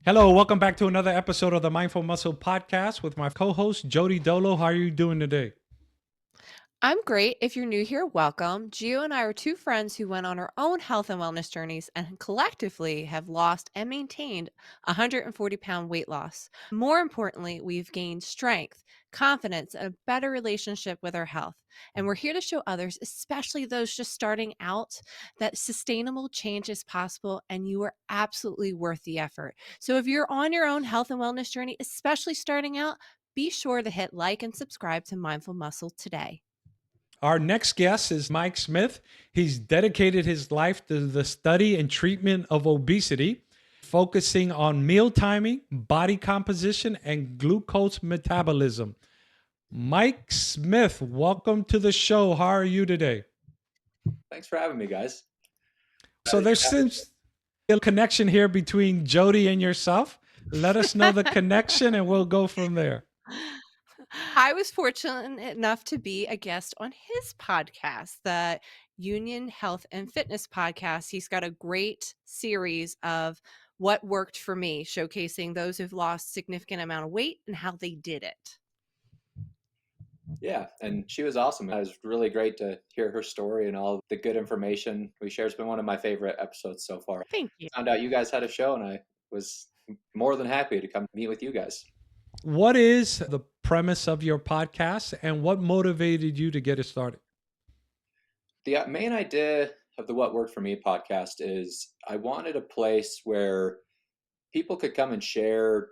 Hello, welcome back to another episode of the Mindful Muscle Podcast with my co-host Jodi Dolo. How are you doing today? I'm great. If you're new here, welcome. Gio and I are two friends who went on our own health and wellness journeys and collectively have lost and maintained 140-pound weight loss. More importantly, we've gained strength, confidence, and a better relationship with our health. And we're here to show others, especially those just starting out, that sustainable change is possible and you are absolutely worth the effort. So if you're on your own health and wellness journey, especially starting out, be sure to hit like and subscribe to Mindful Muscle today. Our next guest is Mike Smith. He's dedicated his life to the study and treatment of obesity, focusing on meal timing, body composition, and glucose metabolism. Mike Smith, welcome to the show. How are you today? Thanks for having me, guys. So there seems a connection here between Jodi and yourself. Let us know the connection and we'll go from there. I was fortunate enough to be a guest on his podcast, the Union Health and Fitness podcast. He's got a great series of what worked for me, showcasing those who've lost significant amount of weight and how they did it. Yeah, and she was awesome. It was really great to hear her story and all the good information we shared. It's been one of my favorite episodes so far. Thank you. Found out you guys had a show, and I was more than happy to come meet with you guys. What is the premise of your podcast and what motivated you to get it started? The main idea of the What Worked For Me podcast is I wanted a place where people could come and share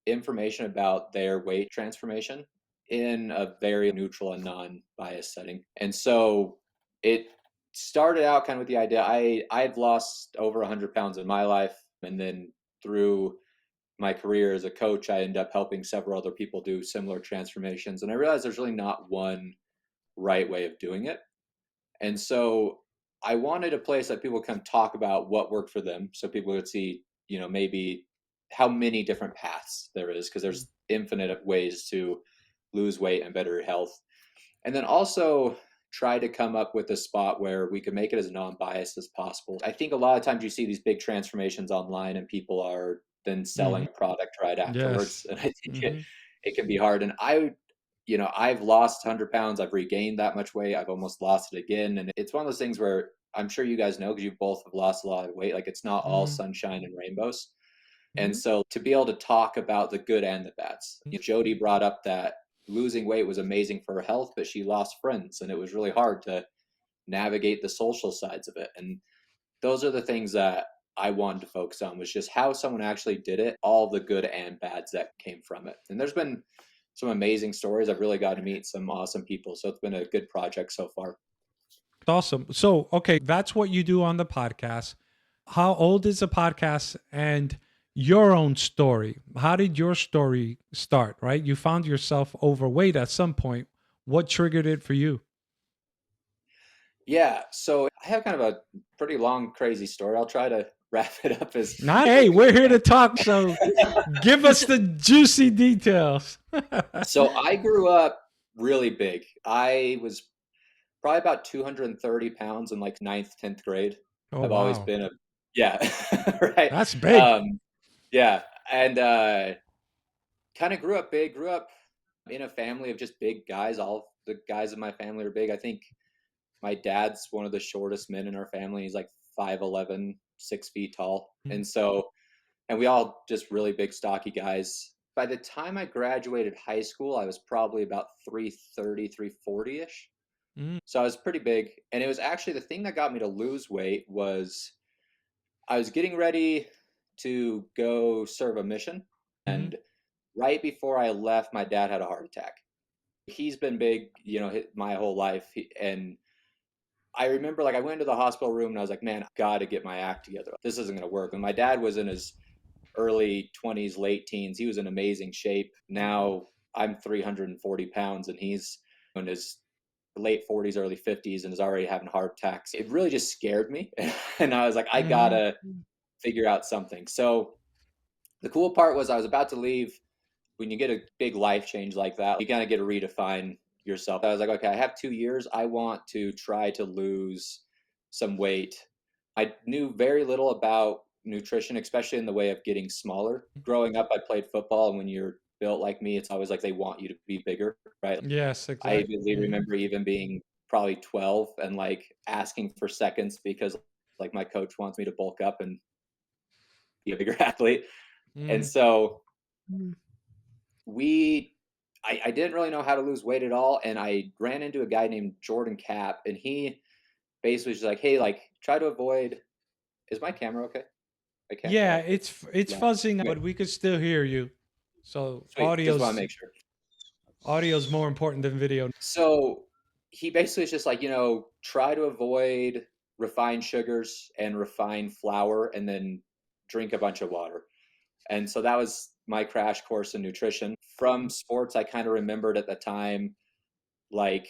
information about their weight transformation in a very neutral and non-biased setting. And so it started out kind of with the idea I've lost over 100 pounds in my life, and then through my career as a coach, I ended up helping several other people do similar transformations. And I realized there's really not one right way of doing it. And so I wanted a place that people can talk about what worked for them, so people would see, maybe how many different paths there is, because there's infinite ways to lose weight and better health. And then also try to come up with a spot where we can make it as non-biased as possible. I think a lot of times you see these big transformations online and people are then selling a product right afterwards. Yes. And I think it can be hard. And I've lost 100 pounds. I've regained that much weight. I've almost lost it again. And it's one of those things where I'm sure you guys know, because you both have lost a lot of weight. Like, it's not all sunshine and rainbows. And so to be able to talk about the good and the bads, Jodi brought up that losing weight was amazing for her health, but she lost friends, and it was really hard to navigate the social sides of it. And those are the things that I wanted to focus on, was just how someone actually did it, all the good and bads that came from it. And there's been some amazing stories. I've really got to meet some awesome people. So it's been a good project so far. Awesome. So, okay, that's what you do on the podcast. How old is the podcast and your own story? How did your story start, right? You found yourself overweight at some point. What triggered it for you? Yeah. So I have kind of a pretty long, crazy story. I'll try to wrap it up as Hey, we're here to talk, so give us the juicy details. So I grew up really big. I was probably about 230 pounds in like ninth, 10th grade. Oh, I've always wow. been yeah, right. That's big. Yeah. And kind of grew up big, grew up in a family of just big guys. All the guys in my family are big. I think my dad's one of the shortest men in our family. He's like 5'11", 6 feet tall. And we all just really big, stocky guys. By the time I graduated high school, I was probably about 330, 340-ish. Mm. So I was pretty big. And it was actually the thing that got me to lose weight was I was getting ready to go serve a mission. And right before I left, my dad had a heart attack. He's been big, my whole life. And I remember, like, I went into the hospital room and I was like, man, I got to get my act together. This isn't going to work. And my dad was in his early 20s, late teens. He was in amazing shape. Now I'm 340 pounds and he's in his late 40s, early 50s, and is already having heart attacks. It really just scared me. And I was like, I gotta figure out something. So the cool part was I was about to leave. When you get a big life change like that, you kind of get to redefine yourself. I was like, okay, I have 2 years. I want to try to lose some weight. I knew very little about nutrition, especially in the way of getting smaller. Growing up, I played football, and when you're built like me, it's always like they want you to be bigger, right? Yes, I exactly. vividly remember even being probably 12 and like asking for seconds because like my coach wants me to bulk up and be a bigger athlete. And Mhm. so Mm. I didn't really know how to lose weight at all. And I ran into a guy named Jordan Cap, and he basically was just like, hey, like try to avoid. Is my camera okay? I can't Yeah, tell if it's it's loud. fuzzing, Okay, but we could still hear you. So sweet. Just want to make sure. audio's more important than video. So he basically is just like, try to avoid refined sugars and refined flour and then drink a bunch of water. And so that was my crash course in nutrition. From sports, I kind of remembered at the time, like,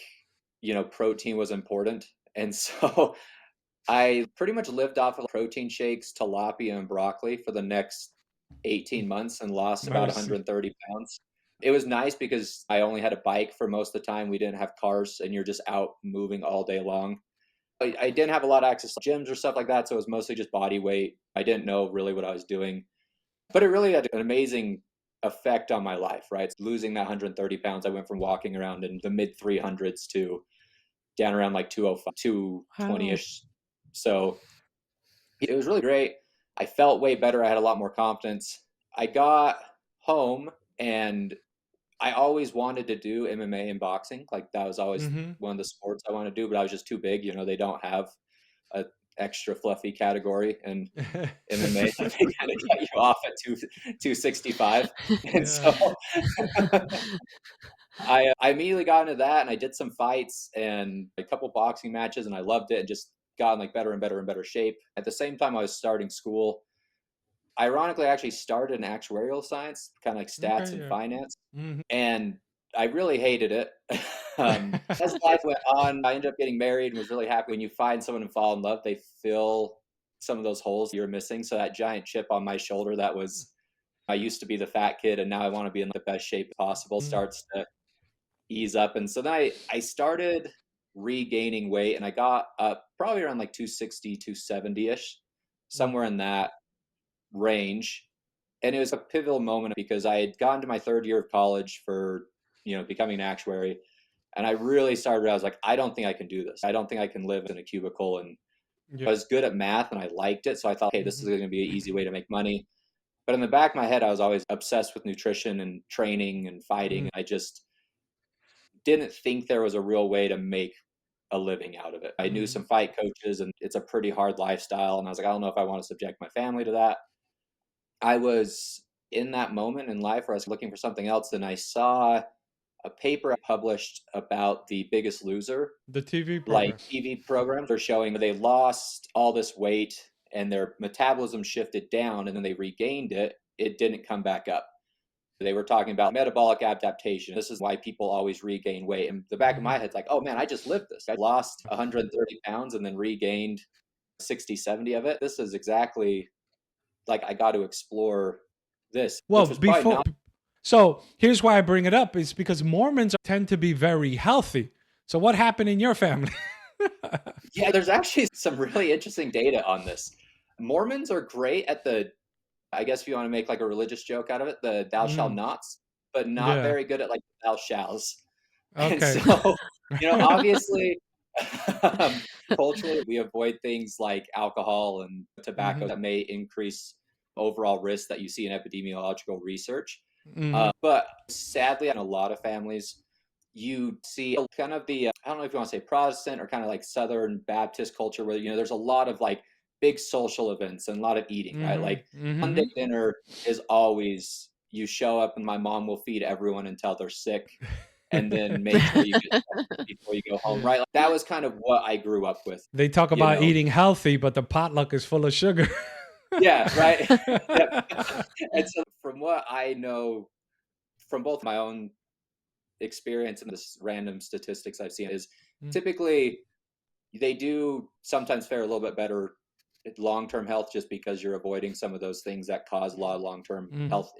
protein was important. And so I pretty much lived off of protein shakes, tilapia, and broccoli for the next 18 months and lost about Mercy. 130 pounds. It was nice because I only had a bike for most of the time. We didn't have cars, and you're just out moving all day long. I didn't have a lot of access to gyms or stuff like that, so it was mostly just body weight. I didn't know really what I was doing, but it really had an amazing effect on my life, right? Losing that 130 pounds, I went from walking around in the mid 300s to down around like 205, Wow. 220-ish. So it was really great. I felt way better. I had a lot more confidence. I got home, and I always wanted to do MMA and boxing. Like that was always Mhm. one of the sports I wanted to do, but I was just too big. They don't have a extra fluffy category in MMA. They kind of cut you off at 265. And Yeah. so I immediately got into that, and I did some fights and a couple boxing matches, and I loved it and just got in like better and better and better shape. At the same time, I was starting school. Ironically, I actually started in actuarial science, kind of like stats Okay, and yeah. finance, Mhm. and I really hated it. As life went on, I ended up getting married and was really happy. When you find someone and fall in love, they fill some of those holes you're missing. So that giant chip on my shoulder that was I used to be the fat kid, and now I want to be in the best shape possible Mhm. starts to ease up. And so then I started regaining weight, and I got up probably around like 260, 270-ish, somewhere Mhm. in that range. And it was a pivotal moment because I had gone to my third year of college for, becoming an actuary. And I really started, I was like, I don't think I can do this. I don't think I can live in a cubicle. And Yeah. I was good at math and I liked it. So I thought, hey, this is Mhm. going to be an easy way to make money. But in the back of my head, I was always obsessed with nutrition and training and fighting. Mhm. I just didn't think there was a real way to make a living out of it. I knew Mhm. some fight coaches, and it's a pretty hard lifestyle. And I was like, I don't know if I want to subject my family to that. I was in that moment in life where I was looking for something else, and I saw a paper published about The Biggest Loser, The TV like program. TV programs are showing they lost all this weight and their metabolism shifted down, and then they regained it. It didn't come back up. They were talking about metabolic adaptation. This is why people always regain weight. And the back of my Mhm. head's like, oh man, I just lived this. I lost 130 pounds and then regained 60, 70 of it. This is exactly like I got to explore this, Well, which was probably before not. so here's why I bring it up is because Mormons tend to be very healthy. So what happened in your family? Yeah, there's actually some really interesting data on this. Mormons are great at I guess if you want to make like a religious joke out of it, the thou shall Mhm. nots, but not Yeah. very good at like thou shalls. And Okay. so, obviously, um, culturally, we avoid things like alcohol and tobacco Mhm. that may increase overall risk that you see in epidemiological research. Mhm. But sadly, in a lot of families, you see kind of I don't know if you want to say Protestant or kind of like Southern Baptist culture where, there's a lot of like big social events and a lot of eating, right? Mhm. Like Sunday Mhm. dinner is always you show up and my mom will feed everyone until they're sick and then make sure you get something before you go home, Yeah. right? Like, that was kind of what I grew up with, They talk you about know? eating healthy, but the potluck is full of sugar. Yeah, right. Yep. And so from what I know from both my own experience and this random statistics I've seen is Mm, typically they do sometimes fare a little bit better long-term health just because you're avoiding some of those things that cause a lot of long-term mhm. health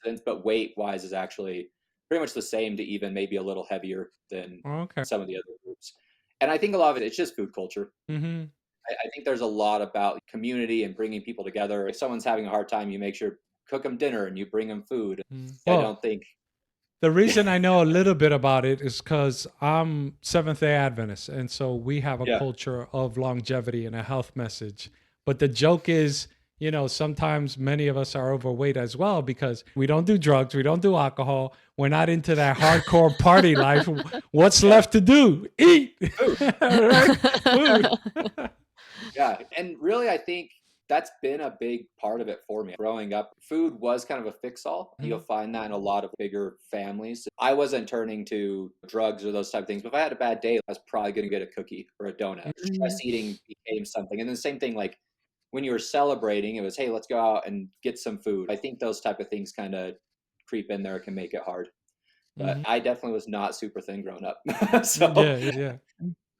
incidents, but weight wise is actually pretty much the same to even maybe a little heavier than Okay. some of the other groups. And I think a lot of it's just food culture. Mhm. I think there's a lot about community and bringing people together. If someone's having a hard time, you make sure cook them dinner and you bring them food. I Well, don't think. the reason I know a little bit about it is because I'm Seventh Day Adventist, and so we have a Yeah. culture of longevity and a health message. But the joke is, sometimes many of us are overweight as well because we don't do drugs, we don't do alcohol, we're not into that hardcore party life. What's left to do? Eat, Food. right? Food. Yeah. And really, I think that's been a big part of it for me. Growing up, food was kind of a fix-all. You'll find that in a lot of bigger families. I wasn't turning to drugs or those type of things, but if I had a bad day, I was probably going to get a cookie or a donut. Stress eating became something. And the same thing, like when you were celebrating, it was, hey, let's go out and get some food. I think those type of things kind of creep in there, can make it hard. But I definitely was not super thin growing up. So, Yeah, yeah.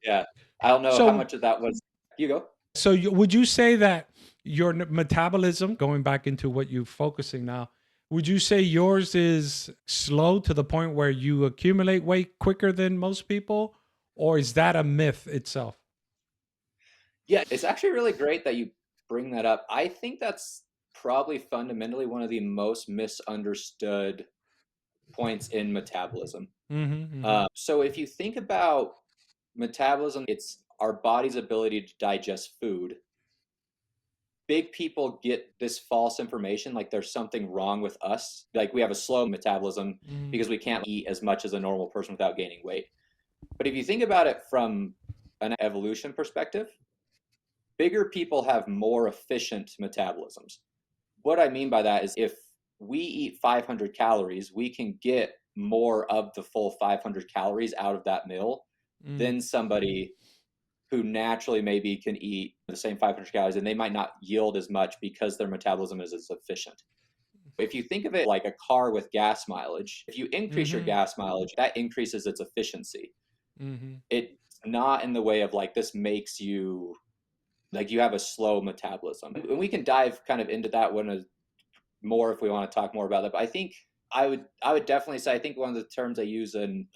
yeah, I don't know how So, much of that was. You go. would you say that your metabolism, going back into what you're focusing now, would you say yours is slow to the point where you accumulate weight quicker than most people, or is that a myth itself? Yeah, it's actually really great that you bring that up. I think that's probably fundamentally one of the most misunderstood points in metabolism. Mm-hmm, mm-hmm, So if you think about metabolism, it's our body's ability to digest food. Big people get this false information like there's something wrong with us. Like we have a slow metabolism mm-hmm, because we can't eat as much as a normal person without gaining weight. But if you think about it from an evolution perspective, bigger people have more efficient metabolisms. What I mean by that is if we eat 500 calories, we can get more of the full 500 calories out of that meal mm, than somebody who naturally maybe can eat the same 500 calories and they might not yield as much because their metabolism is as efficient. If you think of it like a car with gas mileage, if you increase your mm-hmm, gas mileage, that increases its efficiency. mm-hmm. It's not in the way of like this makes you like you have a slow metabolism. And we can dive kind of into that one more if we want to talk more about that. But I think I would definitely say I think one of the terms I use in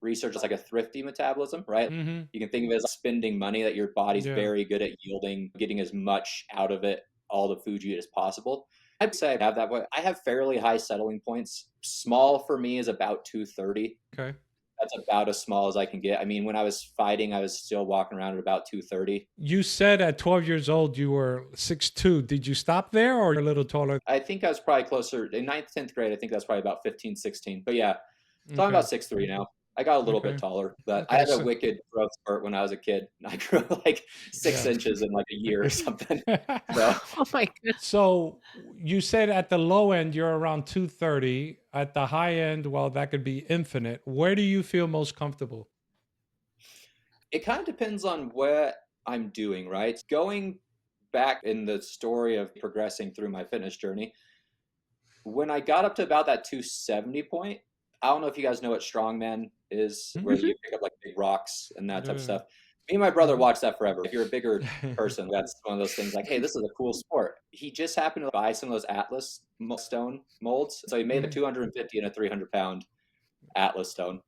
research is like a thrifty metabolism, right? Mm-hmm. You can think of it as spending money that your body's Yeah. very good at yielding, getting as much out of it, all the food you eat as possible. I'd say I have that way. I have fairly high settling points. Small for me is about 230. Okay. That's about as small as I can get. I mean, when I was fighting, I was still walking around at about 230. You said at 12 years old you were 6'2". Did you stop there or a little taller? I think I was probably closer in ninth, 10th grade. I think that's probably about 15, 16. But yeah, so I'm Okay. about 6'3" now. I got a little bit Okay. taller, but I Okay. had a So, wicked growth spurt when I was a kid. I grew like 6 inches in like a year or something. So Oh my goodness. so you said at the low end you're around 230. At the high end, well, that could be infinite. Where do you feel most comfortable? it kind of depends on what I'm doing, right? Going back in the story of progressing through my fitness journey, when I got up to about that 270 point, I don't know if you guys know what strongman is, where Mhm. you pick up like big rocks and that type of Yeah. stuff. Me and my brother Mhm. watched that forever. If you're a bigger person, that's one of those things like, hey, this is a cool sport. He just happened to buy some of those Atlas stone molds. So he made a Mhm. 250 and a 300-pound Atlas stone.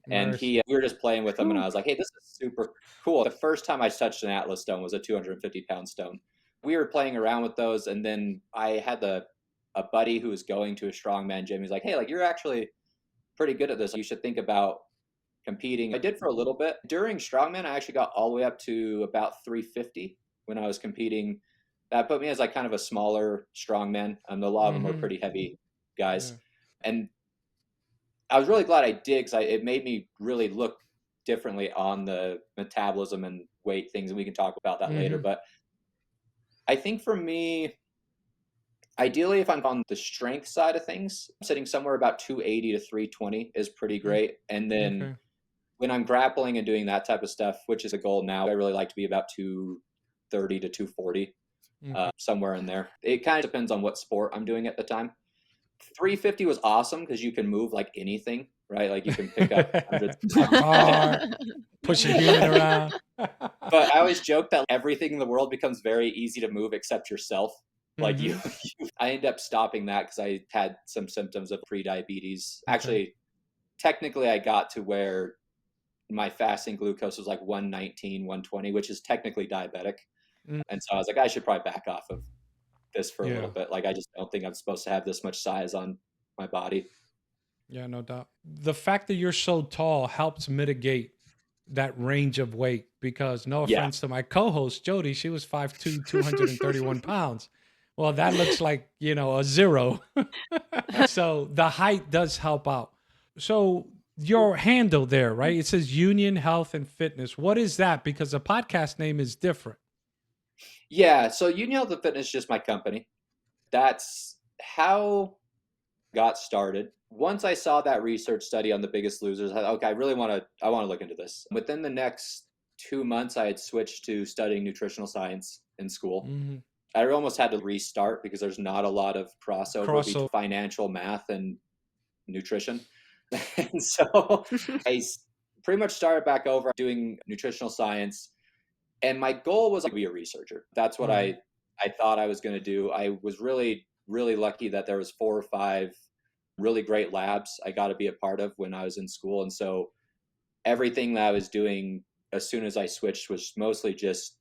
And Nice. we were just playing with them, and Ooh. I was like, hey, this is super cool. The first time I touched an Atlas stone was a 250-pound stone. We were playing around with those, and then I had a buddy who was going to a strongman gym. He's like, hey, like you're actually pretty good at this. You should think about competing. I did for a little bit. During strongman, I actually got all the way up to about 350 when I was competing. That put me as like kind of a smaller strongman. A lot of them were Mhm. pretty heavy guys. Yeah. And I was really glad I did because it made me really look differently on the metabolism and weight things, and we can talk about that later. Mhm. But I think for me, ideally, if I'm on the strength side of things, sitting somewhere about 280 to 320 is pretty Mm. great. And then Okay. when I'm grappling and doing that type of stuff, which is a goal now, I really like to be about 230 to 240, Okay. somewhere in there. It kind of depends on what sport I'm doing at the time. 350 was awesome because you can move like anything, right? Like you can pick up hundreds A of pounds. car, push a human around. But I always joke that everything in the world becomes very easy to move except yourself. Like you, Mhm. I ended up stopping that because I had some symptoms of pre-diabetes. Okay. Actually, technically, I got to where my fasting glucose was like 119, 120, which is technically diabetic. And so I was like, I should probably back off of this for a little Yeah. bit. Like, I just don't think I'm supposed to have this much size on my body. Yeah, no doubt. The fact that you're so tall helps mitigate that range of weight because no Yeah. offense to my co-host Jodi, she was 5'2", 231 pounds. Well, that looks like, a zero. So the height does help out. So your handle there, right? It says Union Health and Fitness. What is that? Because the podcast name is different. Yeah. So Union Health and Fitness is just my company. That's how got started. Once I saw that research study on The Biggest Losers, I thought, okay, I want to look into this. Within the next 2 months, I had switched to studying nutritional science in school. Mm-hmm. I almost had to restart because there's not a lot of crossover between financial math and nutrition. And so I pretty much started back over doing nutritional science. And my goal was to be a researcher. That's what I thought I was going to do. I was really, really lucky that there was 4 or 5 really great labs I got to be a part of when I was in school. And so everything that I was doing as soon as I switched was mostly just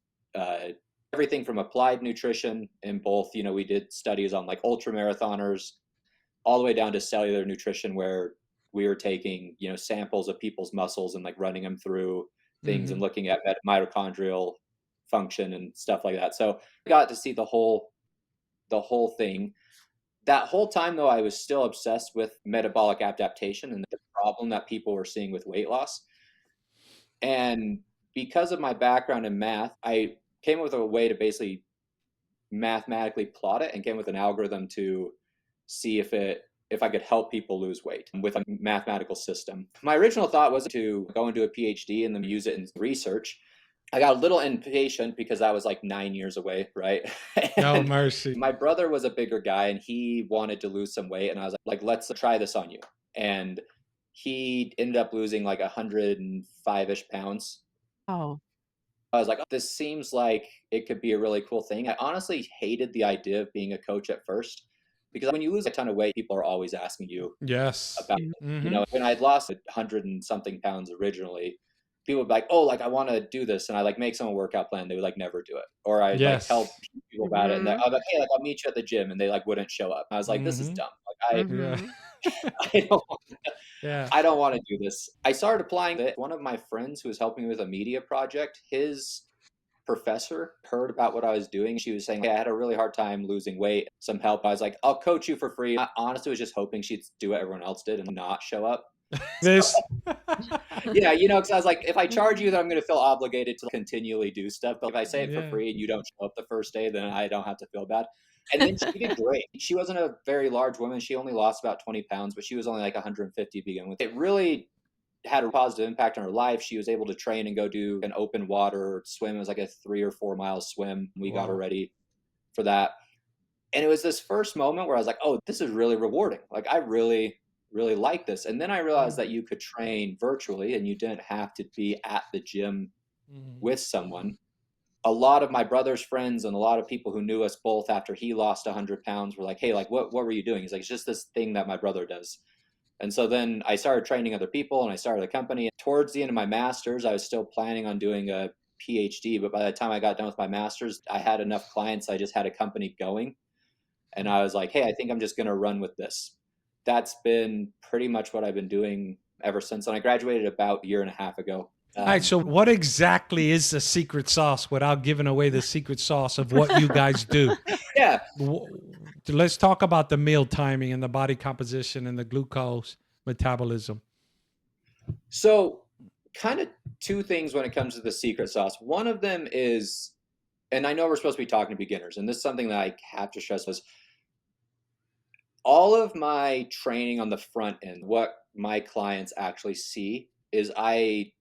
everything from applied nutrition in both, we did studies on like ultra marathoners all the way down to cellular nutrition where we were taking, samples of people's muscles and like running them through things and looking at mitochondrial function and stuff like that. So I got to see the whole thing. That whole time, though, I was still obsessed with metabolic adaptation and the problem that people were seeing with weight loss. And because of my background in math, I came up with a way to basically mathematically plot it and came with an algorithm to see if I could help people lose weight with a mathematical system. My original thought was to go and do a PhD and then use it in research. I got a little impatient because I was like 9 years away, right? No mercy. My brother was a bigger guy and he wanted to lose some weight. And I was like, let's try this on you. And he ended up losing like 105-ish pounds. Oh. I was like, this seems like it could be a really cool thing. I honestly hated the idea of being a coach at first because when you lose a ton of weight, people are always asking you Yes. about it. When I'd lost 100 and something pounds originally, people would be like, oh, like I want to do this. And I like make someone a workout plan. They would like never do it. Or I'd like tell people about it and I was like, hey, like I'll meet you at the gym. And they like wouldn't show up. And I was like, this is dumb. Like I don't want to do this. I started applying it. One of my friends who was helping me with a media project, his professor heard about what I was doing. She was saying, hey, I had a really hard time losing weight, some help. I was like, I'll coach you for free. I honestly was just hoping she'd do what everyone else did and not show up. Yeah, because I was like, if I charge you, then I'm going to feel obligated to continually do stuff. But if I say it for free and you don't show up the first day, then I don't have to feel bad. And then she did great. She wasn't a very large woman. She only lost about 20 pounds, but she was only like 150 to begin with. It really had a positive impact on her life. She was able to train and go do an open water swim. It was like a 3 or 4 mile swim. We got her ready for that. And it was this first moment where I was like, oh, this is really rewarding. Like, I really, really like this. And then I realized that you could train virtually and you didn't have to be at the gym with someone. A lot of my brother's friends and a lot of people who knew us both after he lost 100 pounds were like, hey, like, what were you doing? He's like, it's just this thing that my brother does. And so then I started training other people and I started a company. Towards the end of my master's, I was still planning on doing a PhD. But by the time I got done with my master's, I had enough clients. I just had a company going. And I was like, hey, I think I'm just going to run with this. That's been pretty much what I've been doing ever since. And I graduated about a year and a half ago. All right. So what exactly is the secret sauce without giving away the secret sauce of what you guys do? Yeah. Let's talk about the meal timing and the body composition and the glucose metabolism. So kind of 2 things when it comes to the secret sauce. One of them is, and I know we're supposed to be talking to beginners, and this is something that I have to stress was all of my training on the front end, what my clients actually see is I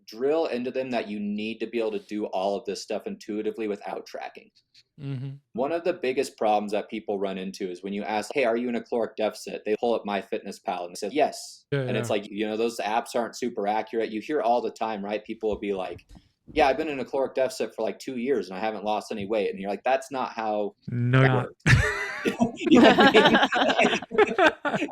drill into them that you need to be able to do all of this stuff intuitively without tracking. One of the biggest problems that people run into is when you ask, hey, are you in a caloric deficit? They pull up MyFitnessPal and say, yes. It's like, those apps aren't super accurate. You hear all the time, right? People will be like, yeah, I've been in a caloric deficit for like 2 years and I haven't lost any weight. And you're like, that's not how it works. You know what I mean?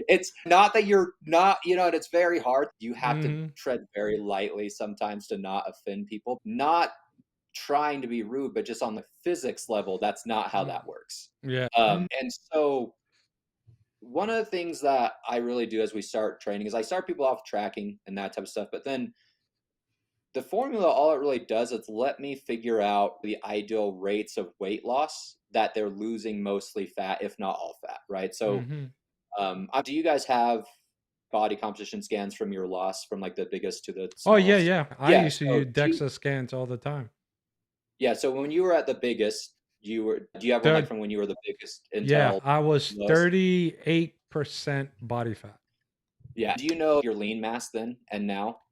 It's not that you're not, and it's very hard. You have to tread very lightly sometimes to not offend people. Not trying to be rude, but just on the physics level, that's not how that works. Yeah. And so one of the things that I really do as we start training is I start people off tracking and that type of stuff, but then the formula, all it really does is let me figure out the ideal rates of weight loss that they're losing mostly fat, if not all fat, right? So, Mhm. do you guys have body composition scans from your loss from like the biggest to the Oh, yeah, smallest? yeah. I Yeah. used to So use DEXA scans all the time. yeah. So when you were at the biggest, do you have one like Third from when you were the biggest Yeah, until I was lowest? 38% body fat. Yeah. Do you know your lean mass then and now?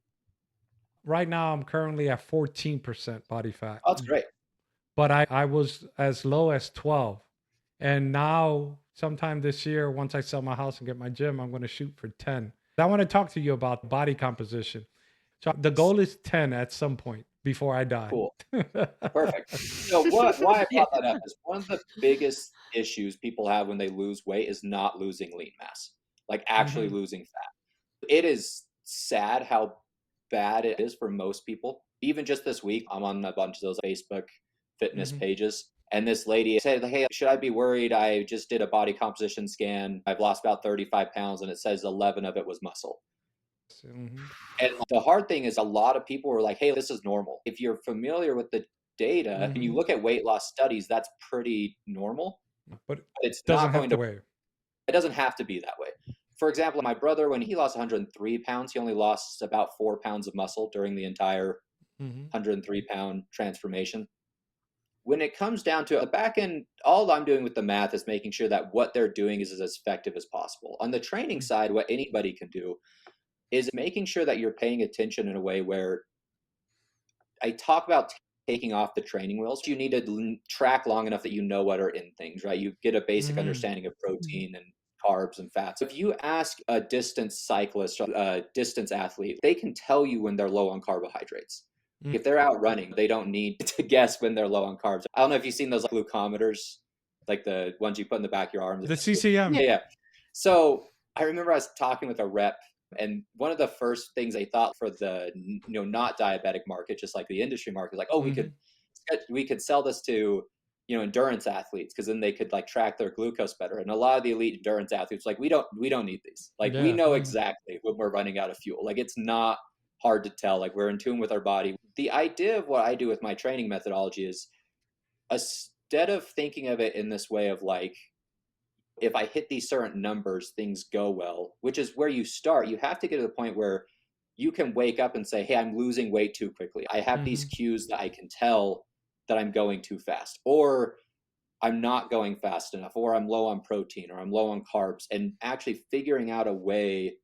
Right now, I'm currently at 14% body fat, Oh, that's great. but I was as low as 12. And now, sometime this year, once I sell my house and get my gym, I'm going to shoot for 10. I want to talk to you about body composition. So the goal is 10 at some point before I die. Cool. Perfect. So why I brought that up is one of the biggest issues people have when they lose weight is not losing lean mass, like actually Mhm, losing fat. It is sad how bad it is for most people. Even just this week, I'm on a bunch of those Facebook fitness mhm. pages. And this lady said, "Hey, should I be worried? I just did a body composition scan. I've lost about 35 pounds, and it says 11 of it was muscle." Mhm, And the hard thing is a lot of people were like, "Hey, this is normal." If you're familiar with the data and you mhm. look at weight loss studies, that's pretty normal, But it but it's doesn't not have going to to weigh. it doesn't have to be that way. For example, my brother, when he lost 103 pounds, he only lost about 4 pounds of muscle during the entire Mhm, 103-pound transformation. When it comes down to the back end, all I'm doing with the math is making sure that what they're doing is as effective as possible. On the training mm, side, what anybody can do is making sure that you're paying attention in a way where I talk about taking off the training wheels. You need to track long enough that you know what are in things, right? You get a basic mhm, understanding of protein and carbs and fats. If you ask a distance cyclist, a distance athlete, they can tell you when they're low on carbohydrates. mm. If they're out running, they don't need to guess when they're low on carbs. I don't know if you've seen those like, glucometers, like the ones you put in the back of your arms. The Yeah. CCM. Yeah. So I remember I was talking with a rep, and one of the first things they thought for the not diabetic market, just like the industry market, like, oh, Mhm, we could sell this to endurance athletes because then they could like track their glucose better. And a lot of the elite endurance athletes like we don't need these. Like we yeah. know exactly when we're running out of fuel. Like it's not hard to tell. Like we're in tune with our body. The idea of what I do with my training methodology is instead of thinking of it in this way of like if I hit these certain numbers, things go well, which is where you start. You have to get to the point where you can wake up and say, hey, I'm losing weight too quickly. I have these Mhm, cues that I can tell that I'm going too fast, or I'm not going fast enough, or I'm low on protein, or I'm low on carbs, and actually figuring out a way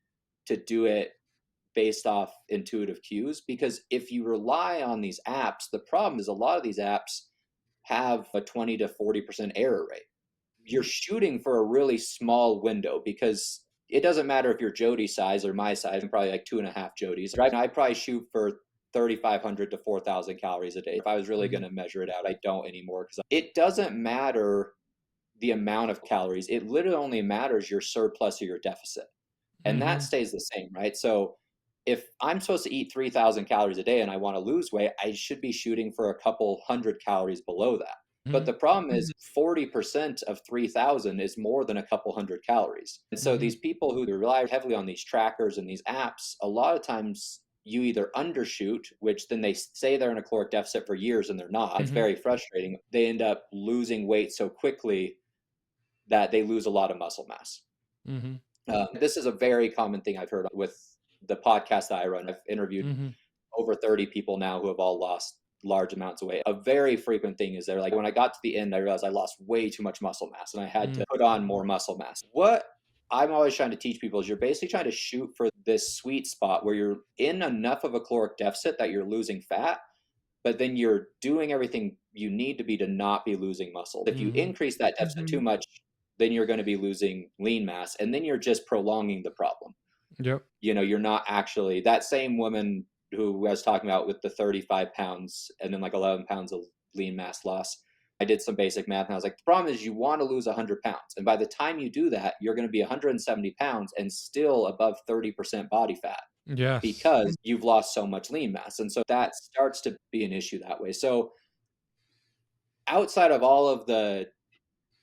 to do it based off intuitive cues. Because if you rely on these apps, the problem is a lot of these apps have a 20 to 40% error rate. You're shooting for a really small window because it doesn't matter if you're Jodi size or my size. I'm probably like 2.5 Jodis. Right? I probably shoot for 3,500 to 4,000 calories a day. If I was really going mhm, to measure it out, I don't anymore because it doesn't matter the amount of calories. It literally only matters your surplus or your deficit. And that mhm, stays the same, right? So if I'm supposed to eat 3,000 calories a day and I want to lose weight, I should be shooting for a couple hundred calories below that. But mhm, the problem is Mhm. 40% of 3,000 is more than a couple hundred calories. And so mhm, these people who rely heavily on these trackers and these apps, a lot of times you either undershoot, which then they say they're in a caloric deficit for years and they're not. It's mhm, very frustrating. They end up losing weight so quickly that they lose a lot of muscle mass. mhm, This is a very common thing I've heard with the podcast that I run. I've interviewed mhm, over 30 people now who have all lost large amounts of weight. A very frequent thing is they're like, when I got to the end, I realized I lost way too much muscle mass and I had mm, to put on more muscle mass. What I'm always trying to teach people is you're basically trying to shoot for this sweet spot where you're in enough of a caloric deficit that you're losing fat, but then you're doing everything you need to be to not be losing muscle. If you mhm. increase that deficit too Mhm. much, then you're going to be losing lean mass and then you're just prolonging the problem. Yep. You're not actually that same woman who I was talking about with the 35 pounds and then like 11 pounds of lean mass loss. I did some basic math and I was like, the problem is you want to lose 100 pounds. And by the time you do that, you're going to be 170 pounds and still above 30% body fat Yes. because you've lost so much lean mass. And so that starts to be an issue that way. So outside of all of the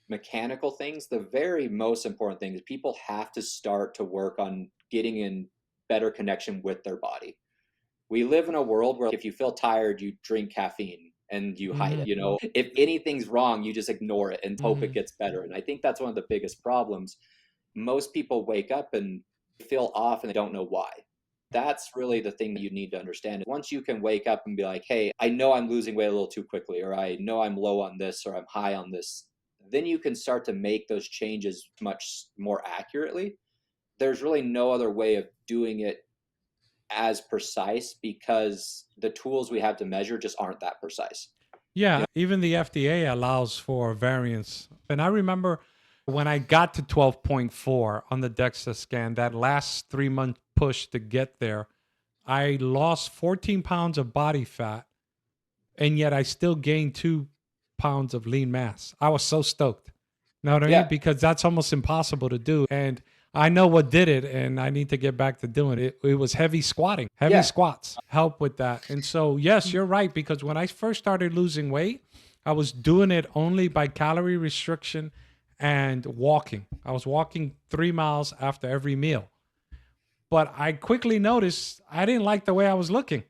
mechanical things, the very most important thing is people have to start to work on getting in better connection with their body. We live in a world where if you feel tired, you drink caffeine and you hide Hmm. it. You know, if anything's wrong, you just ignore it and hope it Hmm. gets better. And I think that's one of the biggest problems. Most people wake up and feel off and they don't know why. That's really the thing that you need to understand. Once you can wake up and be like, hey, I know I'm losing weight a little too quickly, or I know I'm low on this, or I'm high on this, then you can start to make those changes much more accurately. There's really no other way of doing it as precise because the tools we have to measure just aren't that precise. Yeah, even the FDA allows for variance. And I remember when I got to 12.4 on the DEXA scan, that last 3 month push to get there, I lost 14 pounds of body fat, and yet I still gained 2 pounds of lean mass. I was so stoked. Know what I mean? Yeah, Because that's almost impossible to do. And I know what did it, and I need to get back to doing it. It was heavy squatting, heavy yeah, squats help with that. And so, yes, you're right. Because when I first started losing weight, I was doing it only by calorie restriction and walking. I was walking 3 miles after every meal. But I quickly noticed I didn't like the way I was looking.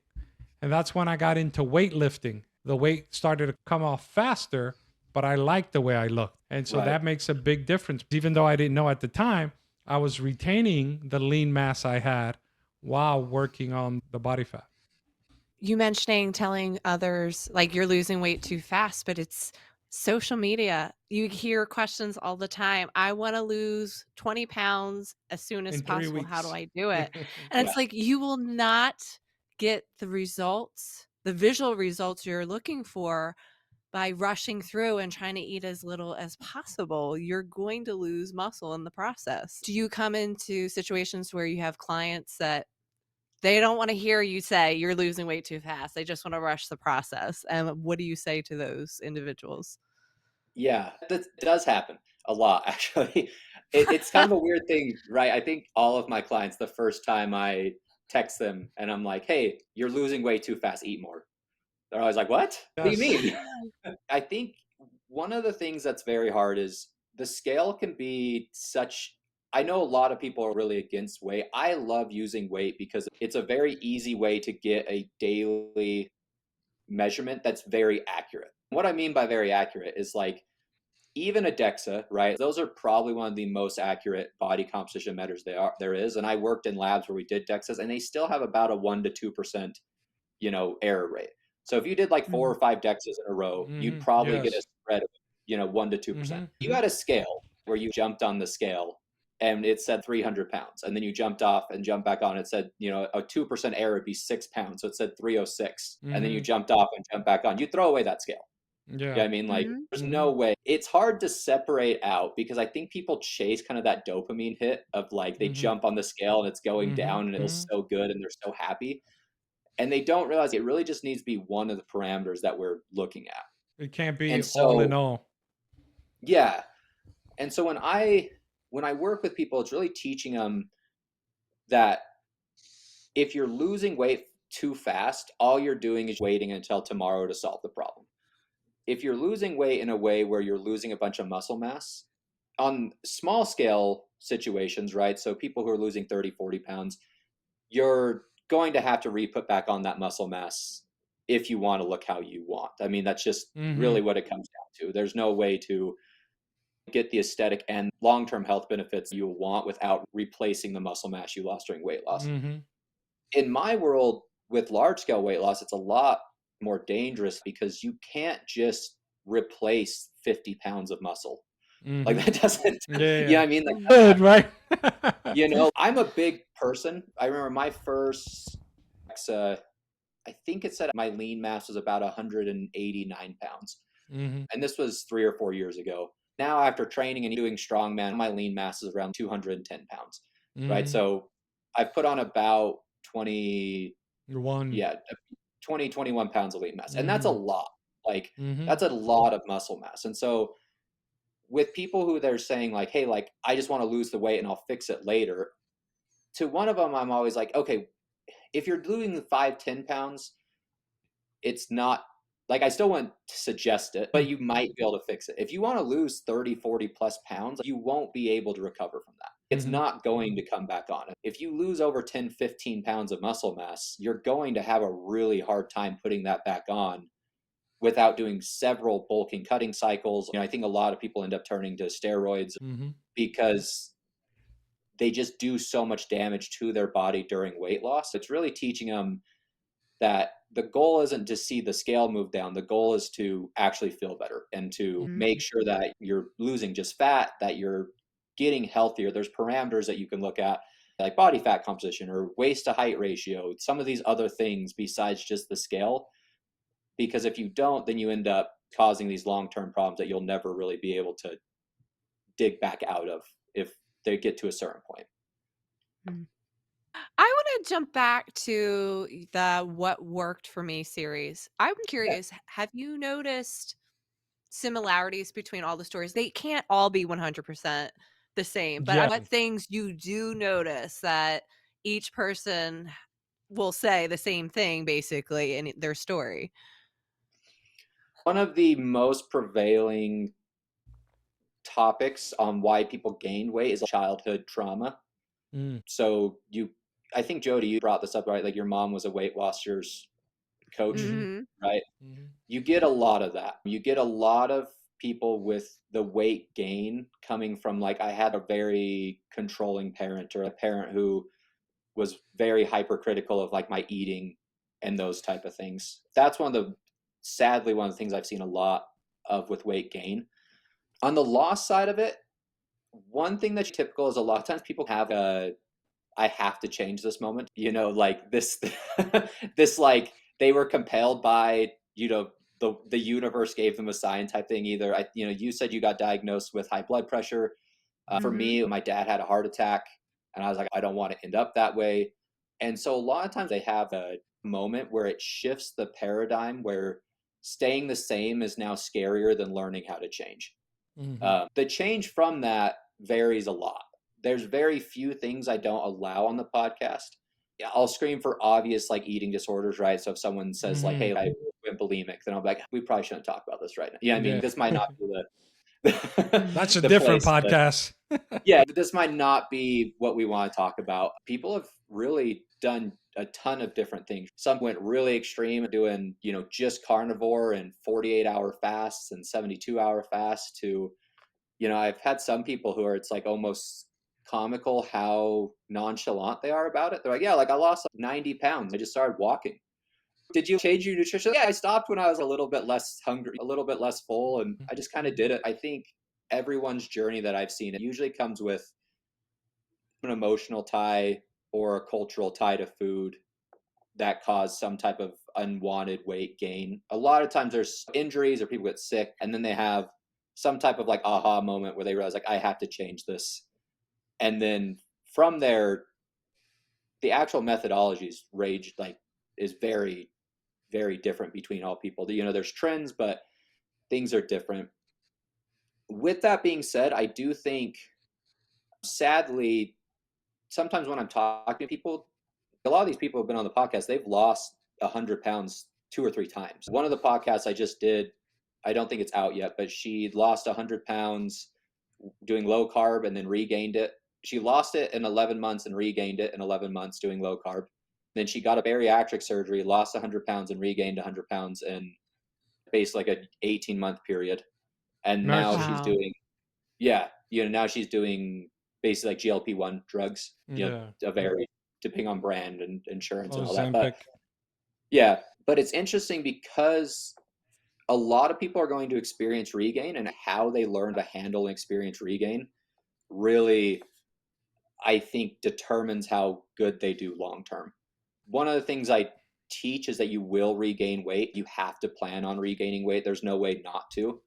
And that's when I got into weightlifting. The weight started to come off faster, but I liked the way I looked. And so right. that makes a big difference. Even though I didn't know at the time, I was retaining the lean mass I had while working on the body fat. You mentioning telling others like you're losing weight too fast, but it's social media. You hear questions all the time. I want to lose 20 pounds as soon as In three possible. How do weeks. I do it? And Yeah. it's like you will not get the results, the visual results you're looking for by rushing through and trying to eat as little as possible. You're going to lose muscle in the process. Do you come into situations where you have clients that they don't want to hear you say you're losing weight too fast? They just want to rush the process. And what do you say to those individuals? Yeah, that does happen a lot, actually. It's kind of a weird thing, right? I think all of my clients, the first time I text them and I'm like, hey, you're losing weight too fast, eat more. They're always like, what? What do you Yes. mean? I think one of the things that's very hard is the scale can be such. I know a lot of people are really against weight. I love using weight because it's a very easy way to get a daily measurement that's very accurate. What I mean by very accurate is like even a DEXA, right? Those are probably one of the most accurate body composition measures there is. And I worked in labs where we did DEXAs, and they still have about a 1 to 2%, error rate. So if you did like 4 or 5 DEXAs in a row, you'd Hmm. probably get a Yes. spread of 1 to 2%. Hmm. You had a scale where you jumped on the scale and it said 300 pounds, and then you jumped off and jumped back on. It said, a 2% error would be 6 pounds, so it said 306, and then you Hmm. jumped off and jumped back on. You throw away that scale. Yeah. Yeah, I mean, like, Mhm. there's Hmm. no way. It's hard to separate out because I think people chase kind of that dopamine hit of like they Hmm. jump on the scale and it's going Hmm. down and it feels Hmm. so good and they're so happy. And they don't realize it really just needs to be one of the parameters that we're looking at. It can't be And all in so, all. yeah. And so when I work with people, it's really teaching them that if you're losing weight too fast, all you're doing is waiting until tomorrow to solve the problem. If you're losing weight in a way where you're losing a bunch of muscle mass on small scale situations, right? So people who are losing 30, 40 pounds, you're going to have to re-put back on that muscle mass if you want to look how you want. I mean, that's just Hmm. really what it comes down to. There's no way to get the aesthetic and long-term health benefits you want without replacing the muscle mass you lost during weight loss. Hmm. In my world, with large scale weight loss, it's a lot more dangerous because you can't just replace 50 pounds of muscle. Like Hmm. that doesn't, Yeah. Yeah. I mean, like that's not, Good, right? I'm a big person. I remember my first, I think it said my lean mass was about 189 pounds. Hmm. And this was 3 or 4 years ago. Now, after training and doing strongman, my lean mass is around 210 pounds, right? Hmm. So I've put on about 20, One. yeah, 20, 21 pounds of lean mass. And that's a Hmm. lot. Like, Hmm. that's a lot of muscle mass. And so, with people who they're saying, like, hey, like, I just want to lose the weight and I'll fix it later, to one of them, I'm always like, okay, if you're losing 5, 10 pounds, it's not Like, I still wouldn't suggest it, but you might be able to fix it. If you want to lose 30, 40 plus pounds, you won't be able to recover from that. It's not going to come back on. If you lose over 10, 15 pounds of muscle mass, you're going to have a really hard time putting that back on without doing several bulking cutting cycles. I think a lot of people end up turning to steroids because they just do so much damage to their body during weight loss. It's really teaching them that the goal isn't to see the scale move down. The goal is to actually feel better and to make sure that you're losing just fat, that you're getting healthier. There's parameters that you can look at, like body fat composition or waist to height ratio, some of these other things besides just the scale. Because if you don't, then you end up causing these long-term problems that you'll never really be able to dig back out of if they get to a certain point. I want to jump back to the What Worked for Me series. I'm curious, have you noticed similarities between all the stories? They can't all be 100% the same, but what things you do notice that each person will say the same thing basically in their story? One of the most prevailing topics on why people gain weight is childhood trauma. So I think Jodi, you brought this up, right? Like your mom was a Weight Watchers coach, right? You get a lot of that. You get a lot of people with the weight gain coming from, like, I had a very controlling parent or a parent who was very hypercritical of like my eating and those type of things. That's sadly one of the things I've seen a lot of with weight gain. On the loss side of it, one thing that's typical is a lot of times people have I have to change this moment, like this, this, like they were compelled by, the universe gave them a sign type thing. Either, you said you got diagnosed with high blood pressure. For me, my dad had a heart attack and I was like, I don't want to end up that way. And so a lot of times they have a moment where it shifts the paradigm where staying the same is now scarier than learning how to change. The change from that varies a lot. There's very few things I don't allow on the podcast. I'll scream for obvious, like eating disorders, right? So if someone says like, hey, I went bulimic, then I'll be like, we probably shouldn't talk about this right now. Yeah, I mean, this might not be that's a different podcast. Yeah, this might not be what we want to talk about. People have really done a ton of different things. Some went really extreme, doing, just carnivore and 48-hour fasts and 72-hour fasts to, I've had some people who are, it's like almost comical how nonchalant they are about it. They're like, yeah, like I lost like 90 pounds. I just started walking. Did you change your nutrition? Yeah, I stopped when I was a little bit less hungry, a little bit less full, and I just kind of did it. I think everyone's journey that I've seen, it usually comes with an emotional tie or a cultural tie to food that cause some type of unwanted weight gain. A lot of times there's injuries or people get sick, and then they have some type of like aha moment where they realize like, I have to change this. And then from there, the actual methodologies is very, very different between all people. There's trends, but things are different. With that being said, I do think, sadly, sometimes when I'm talking to people, a lot of these people have been on the podcast, they've lost 100 pounds 2 or 3 times. One of the podcasts I just did, I don't think it's out yet, but she lost 100 pounds doing low carb and then regained it. She lost it in 11 months and regained it in 11 months doing low carb. Then she got a bariatric surgery, lost 100 pounds and regained 100 pounds in basically like an 18-month period. And now she's doing, now she's doing basically like GLP-1 drugs, a very, depending on brand and insurance and all that. But it's interesting because a lot of people are going to experience regain, and how they learn to handle and experience regain really, I think, determines how good they do long term. One of the things I teach is that you will regain weight. You have to plan on regaining weight. There's no way not to.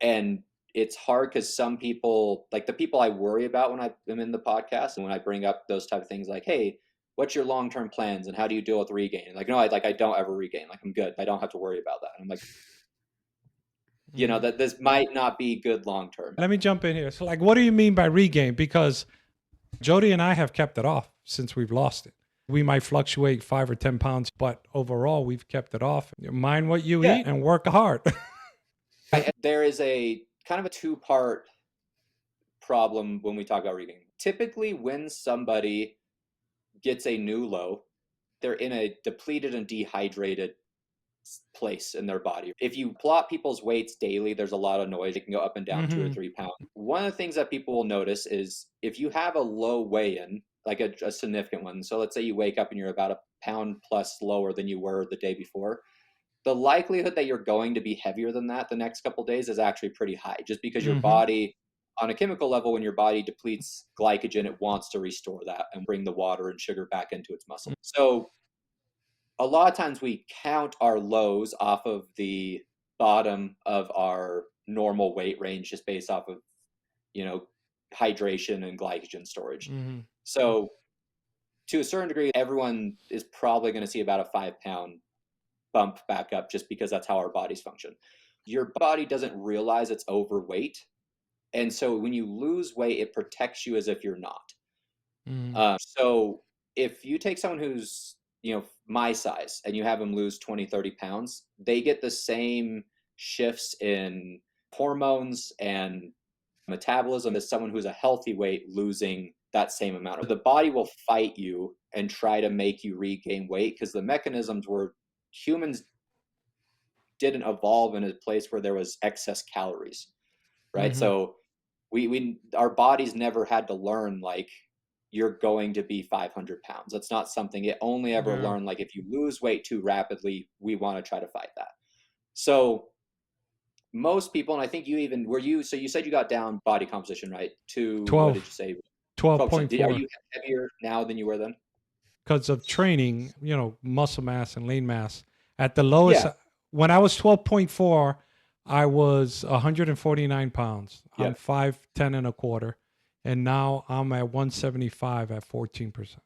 And it's hard because some people, like the people I worry about when I am in the podcast and when I bring up those type of things, like, hey, what's your long-term plans and how do you deal with regain? Like, no, I don't ever regain. Like, I'm good. I don't have to worry about that. And I'm like, that this might not be good long-term. Let me jump in here. So like, what do you mean by regain? Because Jodi and I have kept it off since we've lost it. We might fluctuate 5 or 10 pounds, but overall, we've kept it off. Mind what you Yeah. eat and work hard. There is a kind of a two-part problem when we talk about regaining. Typically, when somebody gets a new low, they're in a depleted and dehydrated place in their body. If you plot people's weights daily, there's a lot of noise. It can go up and down 2 or 3 pounds. One of the things that people will notice is if you have a low weigh-in, like a significant one, so let's say you wake up and you're about a pound plus lower than you were the day before, the likelihood that you're going to be heavier than that the next couple of days is actually pretty high, just because your body, on a chemical level, when your body depletes glycogen, it wants to restore that and bring the water and sugar back into its muscle. So a lot of times we count our lows off of the bottom of our normal weight range just based off of, hydration and glycogen storage. So to a certain degree, everyone is probably going to see about a 5-pound bump back up just because that's how our bodies function. Your body doesn't realize it's overweight. And so when you lose weight, it protects you as if you're not. So if you take someone who's, my size and you have them lose 20, 30 pounds, they get the same shifts in hormones and metabolism as someone who's a healthy weight losing that same amount. The body will fight you and try to make you regain weight because the mechanisms were humans didn't evolve in a place where there was excess calories, right? So we our bodies never had to learn like you're going to be 500 pounds. That's not something it only ever learned. Like if you lose weight too rapidly, we want to try to fight that. So most people, and I think you even so you said you got down body composition, right? To 12, what did you say? 12.4. Are you heavier now than you were then? Because of training, muscle mass and lean mass. At the lowest, when I was 12.4, I was 149 pounds. I'm 5'10 and a quarter. And now I'm at 175 at 14%.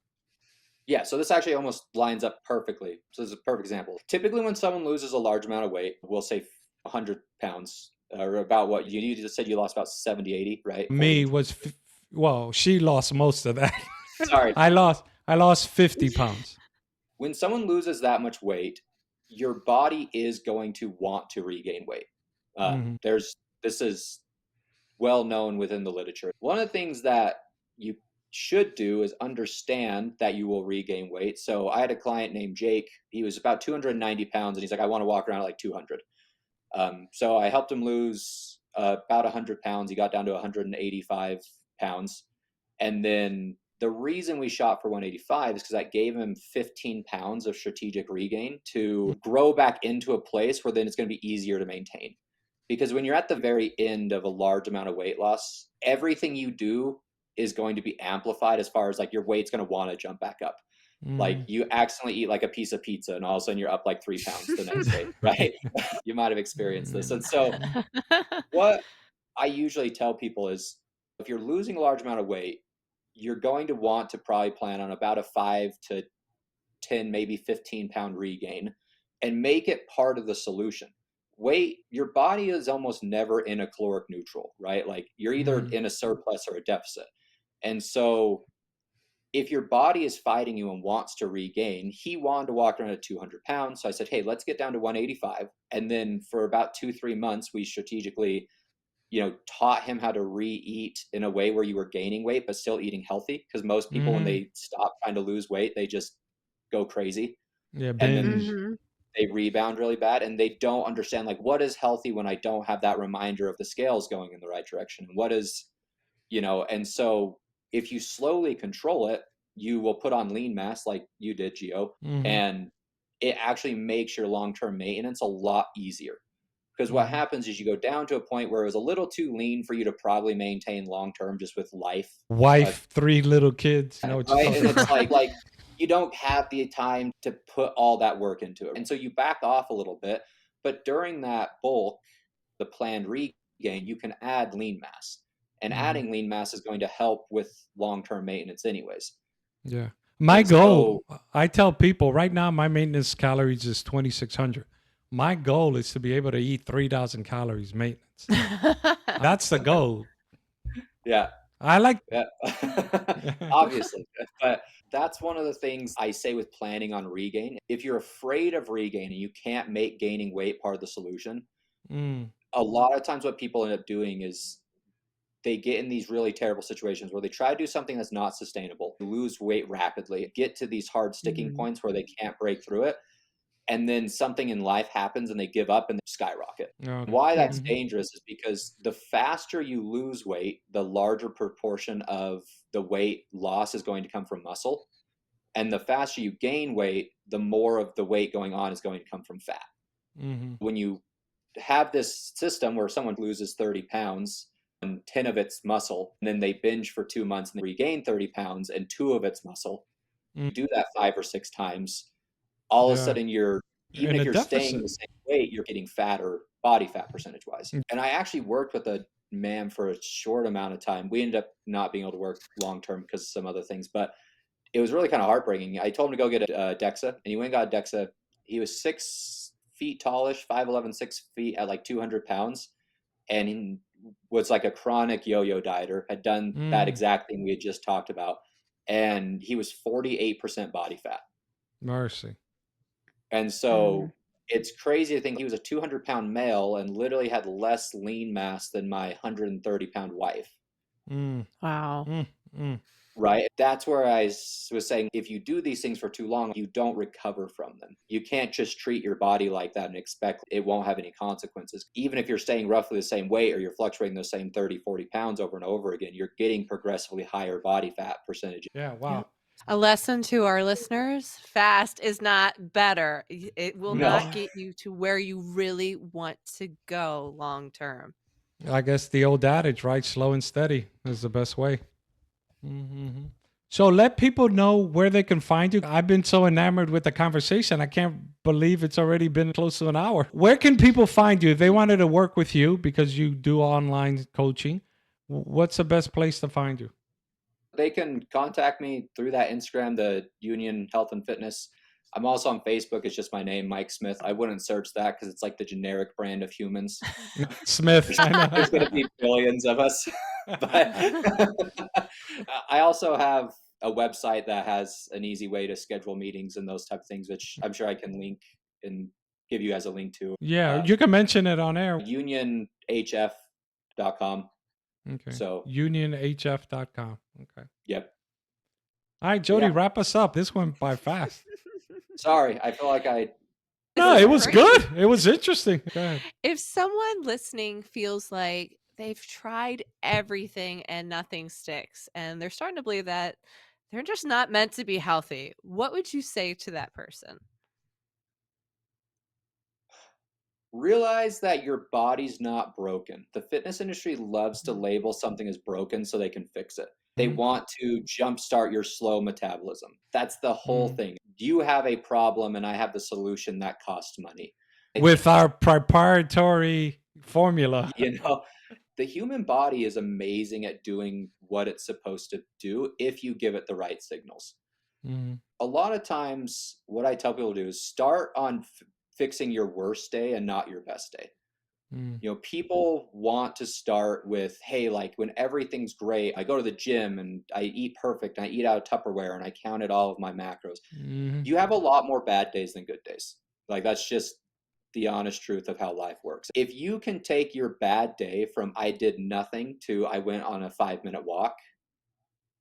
Yeah, so this actually almost lines up perfectly. So this is a perfect example. Typically, when someone loses a large amount of weight, we'll say 100 pounds, or about what you just said you lost about 70, 80, right? Me was, she lost most of that. Sorry. I lost 50 pounds. When someone loses that much weight, your body is going to want to regain weight. This is well known within the literature. One of the things that you should do is understand that you will regain weight. So I had a client named Jake. He was about 290 pounds, and he's like, I want to walk around at like 200. So I helped him lose about 100 pounds. He got down to 185 pounds. And then the reason we shot for 185 is because that gave him 15 pounds of strategic regain to grow back into a place where then it's going to be easier to maintain. Because when you're at the very end of a large amount of weight loss, everything you do is going to be amplified as far as like your weight's going to want to jump back up. Like you accidentally eat like a piece of pizza and all of a sudden you're up like 3 pounds the next day, right? You might have experienced this. And so what I usually tell people is if you're losing a large amount of weight, you're going to want to probably plan on about a 5 to 10, maybe 15-pound regain and make it part of the solution. Weight, your body is almost never in a caloric neutral, right? Like you're either in a surplus or a deficit. And so if your body is fighting you and wants to regain, he wanted to walk around at 200 pounds. So I said, hey, let's get down to 185. And then for about 2-3 months, we strategically, taught him how to re-eat in a way where you were gaining weight, but still eating healthy. Because most people, when they stop trying to lose weight, they just go crazy. Yeah, and then they rebound really bad. And they don't understand, like, what is healthy when I don't have that reminder of the scales going in the right direction? And what is, and so if you slowly control it, you will put on lean mass like you did, Gio, and it actually makes your long-term maintenance a lot easier. Because what happens is you go down to a point where it was a little too lean for you to probably maintain long-term just with life. 3 little kids. Right? And it's like you don't have the time to put all that work into it. And so you back off a little bit. But during that bulk, the planned regain, you can add lean mass. And adding lean mass is going to help with long-term maintenance anyways. Yeah. My goal, I tell people right now, my maintenance calories is 2,600. My goal is to be able to eat 3,000 calories maintenance. That's the goal. Yeah. I like. Yeah. Obviously. But that's one of the things I say with planning on regain. If you're afraid of regain and you can't make gaining weight part of the solution, Mm, a lot of times what people end up doing is they get in these really terrible situations where they try to do something that's not sustainable, lose weight rapidly, get to these hard sticking Mhm. points where they can't break through it. And then something in life happens and they give up and they skyrocket. okay. Why Yeah. that's Mhm. dangerous is because the faster you lose weight, the larger proportion of the weight loss is going to come from muscle. And the faster you gain weight, the more of the weight going on is going to come from fat. Mhm. When you have this system where someone loses 30 pounds and 10 of it's muscle, and then they binge for 2 months and they regain 30 pounds and two of it's muscle, Mm, you do that 5 or 6 times, all of a yeah. sudden you're, even In if a you're staying deficit. the same weight, you're getting fatter body fat percentage wise. Mm. And I actually worked with a man for a short amount of time. We ended up not being able to work long term because of some other things, but it was really kind of heartbreaking. I told him to go get a DEXA, and he went and got a DEXA. He was 6 feet tallish, 5'11", 6 feet at like 200 pounds, and he was like a chronic yo-yo dieter. Had done that Mm, exact thing we had just talked about, and he was 48% body fat. mercy. And Mm. so it's crazy to think he was a 200-pound male and literally had less lean mass than my 130-pound wife. Mm, Wow. mm, mm. Right. That's where I was saying if you do these things for too long, you don't recover from them. You can't just treat your body like that and expect it won't have any consequences. Even if you're staying roughly the same weight or you're fluctuating those same 30, 40 pounds over and over again, you're getting progressively higher body fat percentage. Yeah. Yep. Wow. A lesson to our listeners: fast is not better. It will No. not get you to where you really want to go long term. I guess the old adage, right? Slow and steady is the best way. Mm-hmm. So let people know where they can find you. I've been so enamored with the conversation. I can't believe it's already been close to an hour. Where can people find you if they wanted to work with you because you do online coaching? What's the best place to find you? They can contact me through that Instagram, the Union Health and Fitness. I'm also on Facebook. It's just my name, Mike Smith. I wouldn't search that because it's like the generic brand of humans. Smith. I There's going to know. be billions of us. But I also have a website that has an easy way to schedule meetings and those type of things, which I'm sure I can link and give you guys a link to. Yeah, you can mention it on air. UnionHF.com. Okay. So, UnionHF.com. Okay. yep. All right, But Jody, yeah, wrap us up. This went by fast. sorry. I feel like I This No, is it over. was great. good. It was interesting. Go ahead. If someone listening feels like they've tried everything and nothing sticks, and they're starting to believe that they're just not meant to be healthy, what would you say to that person? Realize that your body's not broken. The fitness industry loves to label something as broken so they can fix it. They Mhm. want to jumpstart your slow metabolism. That's the whole Mhm. thing. You have a problem and I have the solution that costs money. With our proprietary formula. You know, the human body is amazing at doing what it's supposed to do if you give it the right signals. Mhm. A lot of times, what I tell people to do is start on fixing your worst day and not your best day. Mhm. People want to start with, hey, like when everything's great, I go to the gym and I eat perfect, and I eat out of Tupperware and I counted all of my macros. Mhm. You have a lot more bad days than good days. Like that's just the honest truth of how life works. If you can take your bad day from I did nothing to I went on a 5-minute walk,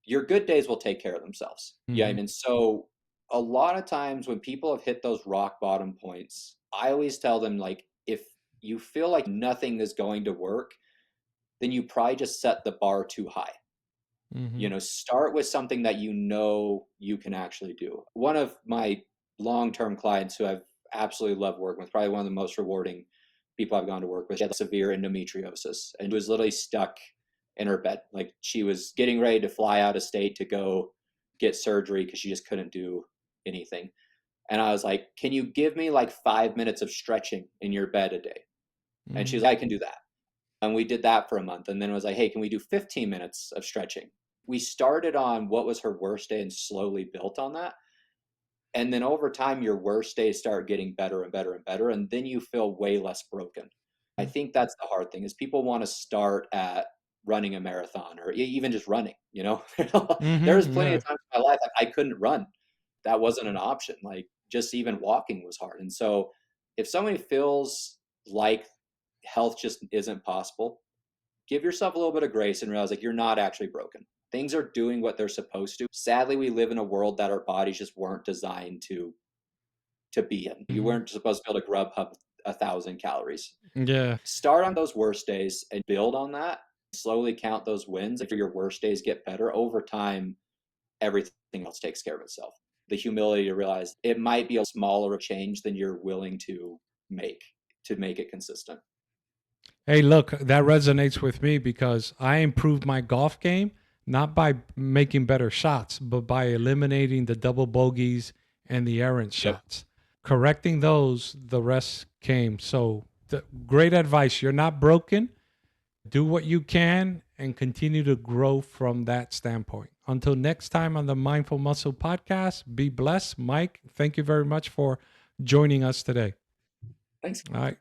your good days will take care of themselves. Yeah, I Mhm. mean, so a lot of times when people have hit those rock bottom points, I always tell them like if you feel like nothing is going to work, then you probably just set the bar too high. Mhm. Start with something that you can actually do. One of my long-term clients who I've absolutely loved working with, probably one of the most rewarding people I've gone to work with, she had severe endometriosis and was literally stuck in her bed. Like she was getting ready to fly out of state to go get surgery because she just couldn't do anything. And I was like, can you give me like 5 minutes of stretching in your bed a day? And she's Mhm. like, I can do that. And we did that for a month. And then it was like, hey, can we do 15 minutes of stretching? We started on what was her worst day and slowly built on that. And then over time, your worst days start getting better and better and better. And then you feel way less broken. I think that's the hard thing is people want to start at running a marathon or even just running, you know. There was Mm-hmm. plenty Yeah. of times in my life I couldn't run. That wasn't an option. Like just even walking was hard. And so if somebody feels like health just isn't possible, give yourself a little bit of grace and realize like you're not actually broken. Things are doing what they're supposed to. Sadly, we live in a world that our bodies just weren't designed to be in. You Mm-hmm. weren't supposed to be able to Grubhub 1,000 calories. Yeah. Start on those worst days and build on that. Slowly count those wins. If your worst days get better over time, everything else takes care of itself. The humility to realize it might be a smaller change than you're willing make to make it consistent. Hey, look, that resonates with me because I improved my golf game not by making better shots, but by eliminating the double bogeys and the errant Yep. shots. Correcting those, the rest came. So, great advice. You're not broken. Do what you can and continue to grow from that standpoint. Until next time on the Mindful Muscle podcast, be blessed. Mike, thank you very much for joining us today. Thanks. All right.